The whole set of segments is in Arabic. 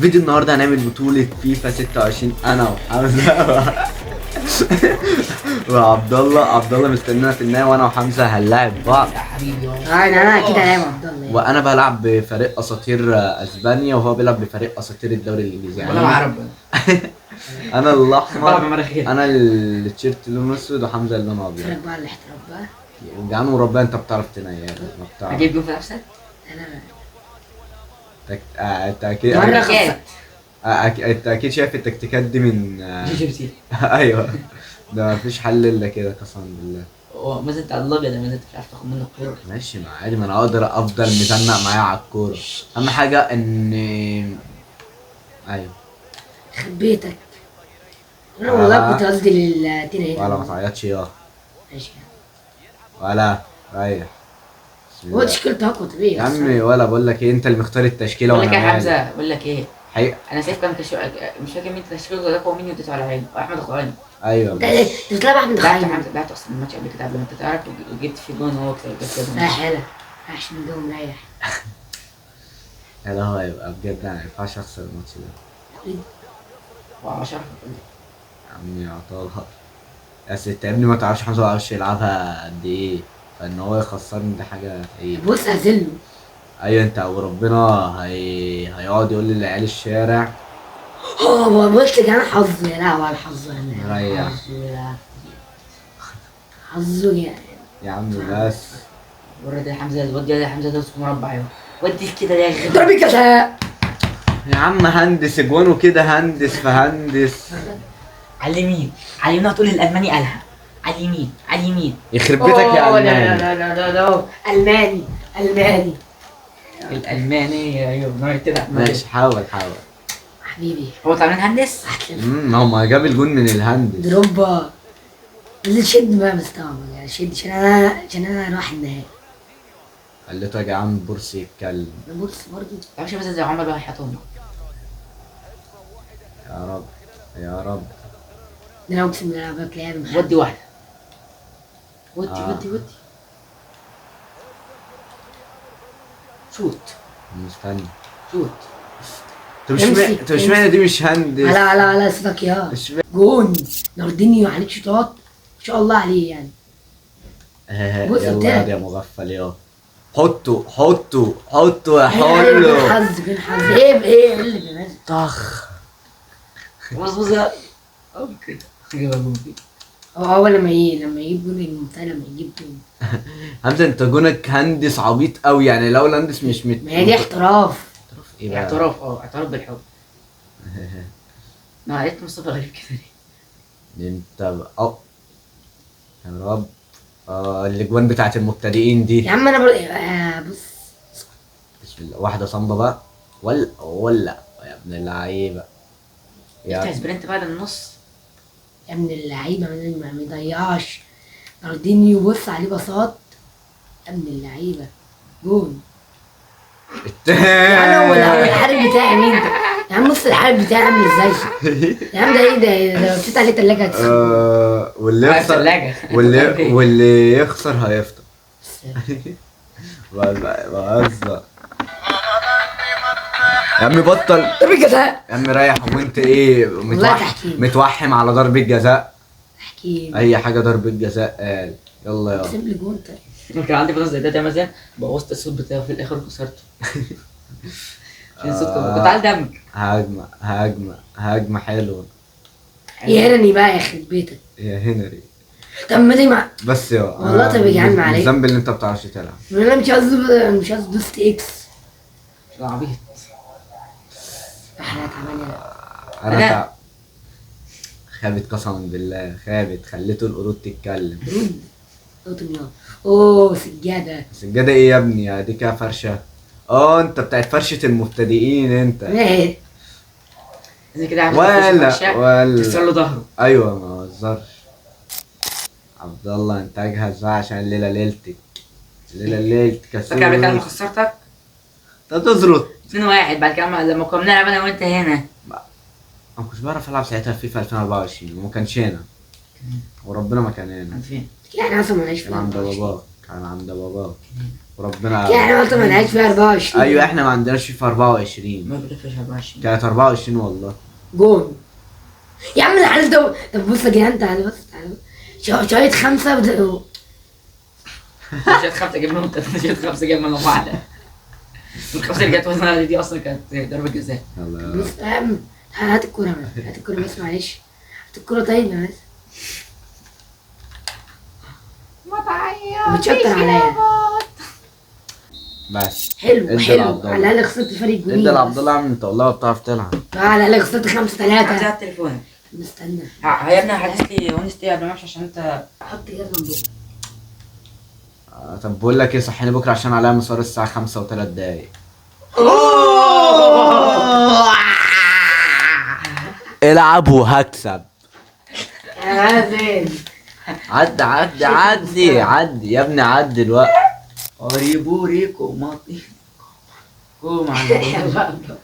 فيديو النهارده هنعمل بطولة فيفا 26 انا وحمزة عبد الله مستنينا في النهاية، وانا وحمزة هنلاعب بعض. يا حبيبي انا اكيد هلاعب عبد الله. وانا بلعب بفريق اساطير اسبانيا، وهو بيلعب بفريق اساطير الدوري الانجليزي. انا عرب. انا الاحمر، مناخير. انا التيشيرت لونه اسود، وحمزة لونه ابيض. اتفرج بقى على الاحتراف بقى. وجعان وربنا انت بتعرف تنيل، ما بتعرف. اجيب جون في نفسك. انا انت اكيد مرة كات. انت اكيد شايف التكتيكات دي من جي بي سي. ايوه، ده مفيش حل الا كده قسما بالله. هو مازن انت على الابيض، مازن انت مش عارف تاخد منه الكوره. ماشي، ما عادي، ما انا اقدر افضل مزنق معايا على الكوره. اهم حاجه ان ايوه خبيتك. انا والله كنت قصدي للتين ولا ما تعيطش يا ماشي. ولا ريح. بسم هو الله. تشكيلته اقوى طبيعي يا عمي ولا بقول لك ايه، انت اللي مختار التشكيله بقول لك وانا يا مالي. حمزه، بقول لك ايه، حقيقة. انا شايف كان مش فاكر مين تشكيله ده، هو مين وديته على عينه، واحمد اخواني. ايوه انت بتلعب احمد لعبت خايم. حمزه، لعبت اصلا الماتش قبل كده قبل ما انت تعرف، وجبت في جون هو كسب. لا حالة عشان جو مريح. يا ده هو هيبقى بجد، انا ما ينفعش اخسر الماتش ده. و10 يا عمي عطالها، بس انت يا ابني ما تعرفش حمزه ما بيعرفش يلعبها قد ايه، فان هو يخسرني دي حاجه ايه. بص هزله. ايوه انت وربنا هيقعد يقول للعيال الشارع. هو بص كان حظه يا لهوي على حظه مريح. حظه يعني. يا عم بس ورد يا حمزه، ودي يا حمزه ده مربع اهو، ودي كده يا اخي. ضرب الجزاء. يا عم هندس اجوان وكده، هندس فهندس. على اليمين، على اليمين هتقول الالماني قالها، على اليمين، على اليمين. يخرب بيتك يا أوه، الماني. لا الماني الماني الالماني ايوه نار كده. ماشي، حاول حبيبي. هو طالع من هندس. ما هو ما جاب الجون من الهندس. دروبا. اللي شد بقى مستوعب يعني، شد عشان انا راح النهائي. خليته يا جدعان بورس يتكلم. بص برضه. طب مش مثلا زي عمر بقى هيحطهم. يا رب يا رب. ده انا اقسم بالله انا بتلاقي محمد. ودي واحده، ودي آه. ودي شوت مستني. شوت. انت مش معنى دي مش هندس. على صدق يا مش جون. ناردينيو عليك شوطات ما شاء الله عليه يعني. بص يلا بتاعك. يا مغفل يا حطه يا جون حلو. حظ جون حظ. ايه اللي بينزل. طخ. بص يا اوكي جيبها جون فيه. هو لما يجيب جون الممتع، لما يجيب جون. حمزه انت جونك هندس عبيط قوي يعني، لو الهندس مش ما هي دي احتراف. ايه بقى؟ اعتراف، اعتراف بالحب. انا لقيت مصطفى غريب كده ليه؟ انت يا رب. الاجوان بتاعت المبتدئين دي. يا عم انا بص. بسم الله، واحده صنبه بقى. ولا يا ابن اللعيبه. يفتح سبرنت بعد النص. يا ابن اللعيبه ما يضيعش. ناردينيو بص عليه بساط. يا ابن اللعيبه جون. انا هو الحارب بتاعي مين ده؟ يا عم بص الحارب بتاعي عامل ازاي. يا عم ده ايه ده؟ لو فتحت عليه تلاجة هتسخن. واللي يخسر ثلاجة. واللي يخسر هيفطر. بهزر يا عم، بطل ضرب الجزاء. يا عم، ريح. وانت ايه والله تحكيم. متوحم على ضربة جزاء. تحكيم. اي حاجة ضربة جزاء قال. يلا سيب لي جون طيب. كان عندي فلوس زي ده مثلا، بوظت الصوت بتاعه في الاخر وكسرته. عشان الصوت كنت عايز دمج. هجمة حلوة يا هنري بقى يخرب بيتك. يا هنري. طب ما دي مع. بس يا والله طب يا جدعان معلش. الذنب اللي انت بتعرفش تلعب. انا مش قصدي دوست اكس. ده عبيط. احنا تعبانين. انا خابت قسما بالله، خابت. خليته القرود تتكلم. اوه سجادة. السجادة ايه يا ابني؟ يا دي كده فرشة. انت بتاعت فرشة المبتدئين انت. ايه زي كده عامل ولا تكسر له ظهره. ايوه، ما بهزرش. عبد الله انت اجهز بقى، عشان الليلة ليلتك. ليلتك فاكر قبل كده لما خسرتك؟ انت تزرط. 2-1 بعد كده لما كنا بنلعب انا وانت هنا. انا ما كنتش بعرف العب ساعتها فيفا 2024، وما كانش هنا. وربنا ما كان هنا. كان فين؟ يعني اصلا ماليش كان عند باباك. كان عند باباك وربنا. يعني قلت ما لهاش فيها 24. ايوه احنا ما عندناش فيفا 24. ما بيقولش 24. كانت 24 والله. جون يا عم العيال ده. طب بص يا جدعان تعالى بص تعالى بص. شوية خمسة شوية 5 جايب منهم 3 شوية 5 جايب منهم واحدة. الخمسة اللي جت وزنها دي أصلا كانت ضربة جزاء. يلا بص يا عم هات الكورة بقى. هات الكورة بس معلش. هات الكورة طيب يا بس. ما تعيطش بتشطر عليا. بس حلو ادي حلو لعبد الله. على الأقل خسرت فريق انت جولين. لعبد الله عم انت والله بتعرف تلعب. على الأقل خسرت 5-3. عايز على التليفون. مستنى يا ابني هحدث لي ونستي قبل ما امشي عشان انت. حط جزمة من بقى. طب بقول لك ايه صحيني بكره عشان عليا مصار الساعه 5 و3 دقايق. العب وهكسب. يا مازن عدي عدي عدي عدي يا ابني عدي الوقت. قريبو ريكو ماطي قوم على يا بابا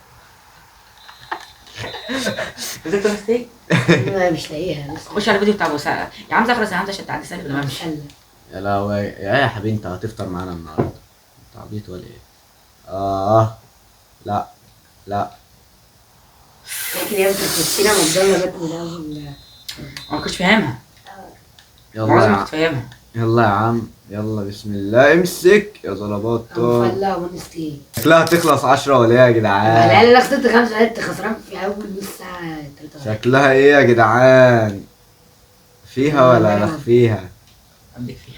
نزلت مستيك. أنا مش لاقيها لسه. خش على الفيديو بتاع ابو سعد يا عم زخرس يا عم عشان تعدي سالب لما امشي. حلة. يا لهوي يا حبيبي انت هتفطر معانا النهارده. انت عبيط ولا ايه؟ لا لا لكن يا ابني كريستينا مجدلة بات من أول. ما كنتش فاهمها. يلا معظم يا كنت عم فاهمها. يلا يا عم يلا بسم الله امسك يا زلبطة. مفلة ونستي. شكلها هتخلص 10 ولا ايه يا جدعان؟ لا لا خسرت 5 انت خسران في أول نص ساعة 3. شكلها ايه يا جدعان؟ فيها ولا نخفيها؟ عندك فيها.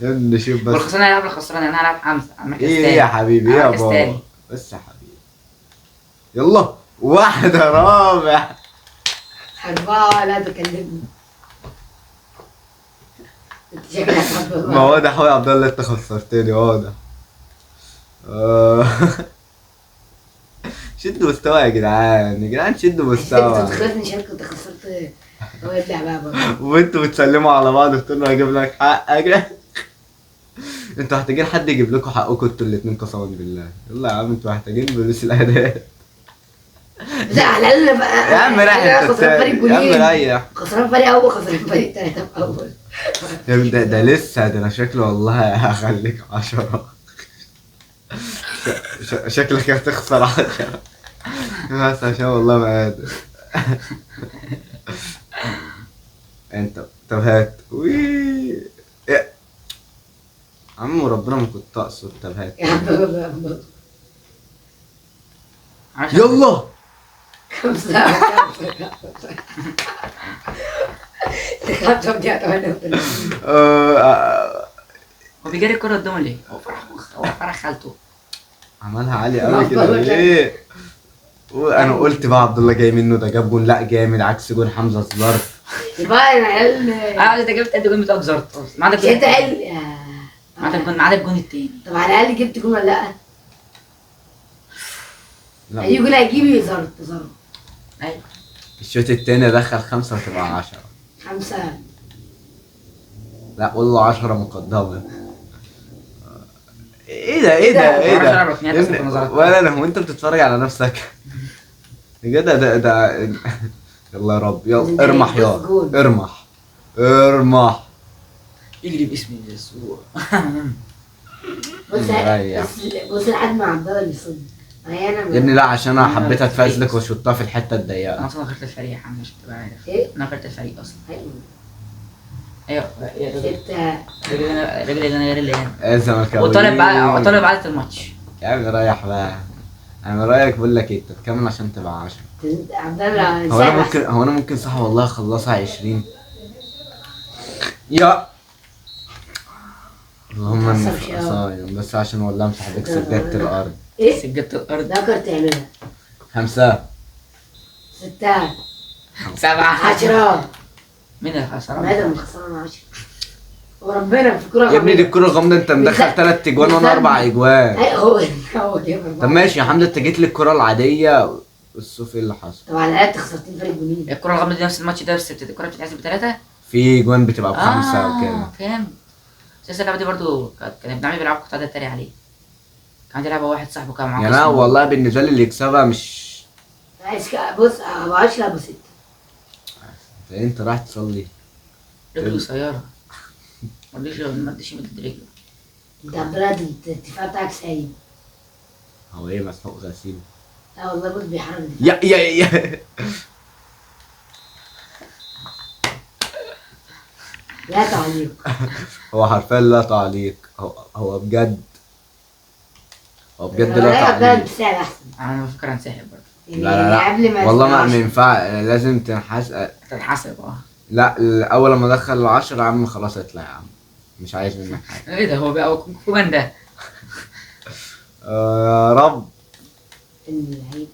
يا ابني شوف بس. والخسران هيلعب الخسران انا هلعب حمزه عم ايه يا حبيبي ايه يا بابا؟ بس يا حبيبي يلا واحدة رابع. 4 لا تكلمني. انت شكلك هتحب ما واضح أوي يا عبد الله انت خسرتني واضح. شدوا مستوى يا جدعان يا جدعان شدوا انت مستوى. تخسرني عشان كنت خسرت. هو يبدع بقى برضه. وانتوا بتسلموا على بعض بتقولوا هجيب لك حقك. انتوا محتاجين حد يجيب لكم حقكم انتوا الاتنين قسما بالله. يلا يا عم انتوا محتاجين فلوس الاداء. لا على الأقل بقى. يا عم ريح انت خسران فريق التاني. يا عم جولين. ريح. خسران فريق أول خسران فريق 3 في أول. يا ابني ده لسه ده انا شكله والله هخليك 10. شكلك هتخسر 10 بس عشان والله ما قادر. انت طب هات وي عم ربنا ما كنت اقصد. طب هات يا عم يلا 5 5 دي 38. هو بيجري الكرة قدامه ليه؟ هو فرح خالته. عملها عالي قوي كده ليه؟ انا قلت بقى عبد الله جاي منه ده جاب جون لا جامد عكس جون حمزه ظرف. يبقى العيال. انت جبت قد جون بتاعك زرت ما عندك انت جون. قال ما عندك الجون التاني. طب على الاقل جبت جون ولا لا؟ لا اي جون هيجيب زرت. ايوه الشوط التاني دخل 5 وتبقى 10. 5. لا والله 10 مقدمه. ايه ده ايه ده ايه ده؟ يا ابني، ولا انا هو انت بتتفرج على نفسك؟ يا جدع ده يلا يا رب يلا ارمح يا ارمح ارمح. يجري باسم يسوع. بص لحد ما عبد الله بيصد. يا ابني لا عشان انا حبيت اتفازلك واشطها في الحته الضيقه. انا اصلا غيرت الفريق يا عم مش تبقى عارف. ايه؟ انا غيرت الفريق اصلا. ايوه ايوه انت الراجل اللي انا غير اللي هنا. الزملكاوي وطالب عادة الماتش. يا عم ريح بقى. انا رايك بقول لك ايه انت تكمل عشان تبقى 10. عبد الله هو انا ممكن صح والله اخلصها 20. يا اللهم اني صايم بس عشان والله امسح بيك سجادة الارض. ايه؟ سجادة الارض. ذكر تعملها 5 6 7 10. مين اللي خسر؟ مادام خسران 10 وربنا في الكوره. يا ابني دي الكوره الغامضه انت مدخل 3 اجوان وانا 4 اجوان. هو جاب. طب ماشي يا حمد انت جيت لي الكوره العاديه الصوف ايه اللي حصل؟ طب على الاقل خسرتين فريق جولين. الكرة الغامضة دي نفس الماتش ده بس الكرة بتتحسب ب3. في جوان بتبقى ب5 وكده. فهمت. بس اللعبة دي برضو كان ابن عمي بيلعب كنت قاعد اتريق عليه. كان عندي لعبة واحد صاحبه كان معاه. يعني انا والله بالنسبه لي اللي يكسبها مش بص ابو 10 ابو 6. انت رايح تصلي رجله قصيرة. ما تديش مدد رجله. انت بلد الدفاع بتاعك سايب. هو ايه مسحوق غسيل؟ لا والله بص بيحرك الدفاع. يا لا تعليق. هو حرفيا لا تعليق. هو بجد. هو بجد لا لا تعليق. بسعر احسن. انا بفكر انسحب برضه. يعني لا قبل ما والله ما يسمعش. ينفع، لازم تنحس. تتحسب لا اول لما ادخل ال10 يا عم خلاص اطلع يا عم، مش عايز منك حاجه. ايه ده هو بقى كونغ فو باندا. يا رب. ان اللعيب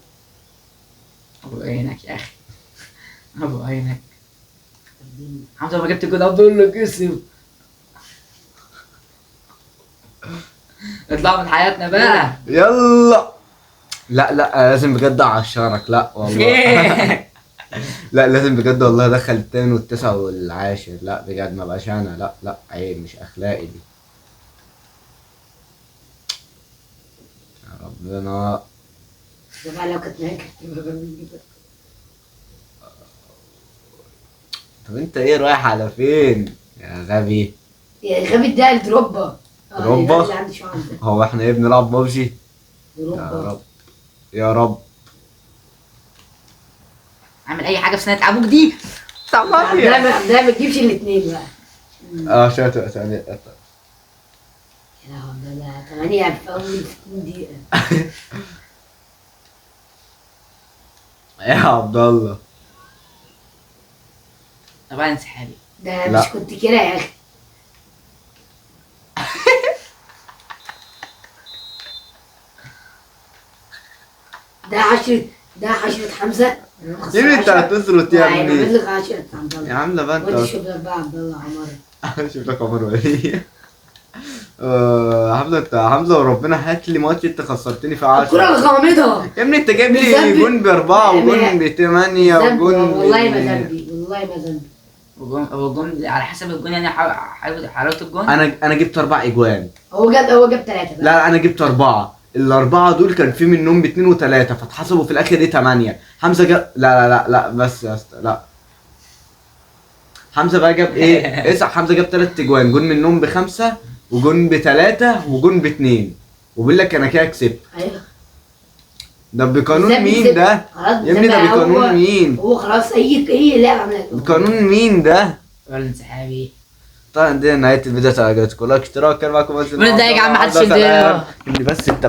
ابو عينك يا اخي. ابو عينك. حمزه ما جبت جول عبد الله كسب. اطلعوا من حياتنا بقى. يلا. لا لازم بجد اعشرك، لا والله. لا لازم بجد والله ادخل التامن والتاسع والعاشر، لا بجد ما بقاش انا، لا عيب مش اخلاقي دي. يا ربنا. ده بقى لو كانت معاك كنت بقى جدا. طب انت ايه رايح على فين يا غبي؟ يا غبي ده الدروبا. دروبا؟ اللي عندي شعر ده. هو احنا ايه بنلعب ببجي؟ يا دروبا. رب يا رب. اعمل اي حاجه في سنه ابوك دي. ده ما تجيبش الاثنين بقى. شاطر ثانية. يا لهوي ده 8 في اول 60 دقيقة. يا عبد الله. طبعا انسحابي. ده لا. مش كنت كده يا اخي. ده 10 حمزة. يا ابني انت هتسرط يا ابني. هيبلغ 10 عبد يا الله. عم ده بقى وانت انت. شوف لك بقى عبد الله عمر. شوف لك عمر وليه. حمزه انت حمزه وربنا هات لي ماتش انت خسرتني في 10. الكرة الغامضة. يا ابني انت جايب لي ذنبي. جون ب4 وجون ب8 وجون والله ما ذنبي والله ما ذنبي. هو الجون على حسب الجون يعني حلاوه الجون. انا جبت 4 اجوان. هو جاب 3 بقى. لا انا جبت 4. ال4 دول كان في منهم ب2 و3 فاتحسبوا في الاخر ايه 8. حمزه جاب لا بس يا اسطى لا. حمزه بقى جاب ايه؟ اسع حمزه جاب 3 اجوان، جون منهم ب5 وجون ب3 وجون ب2 وبيقول لك انا كده كسبت. ايوه. ده بقانون ذنبي مين ذنبي. ده؟ خلاص يا ابني ده بقى بقانون مين؟ هو خلاص اي لعبة عملها. بقانون مين ده؟ ولا انسحابي. طبعا دي نهاية الفيديو. تعالوا اشتراك كان معاكم من ده يا جماعه محدش يديله. بس انت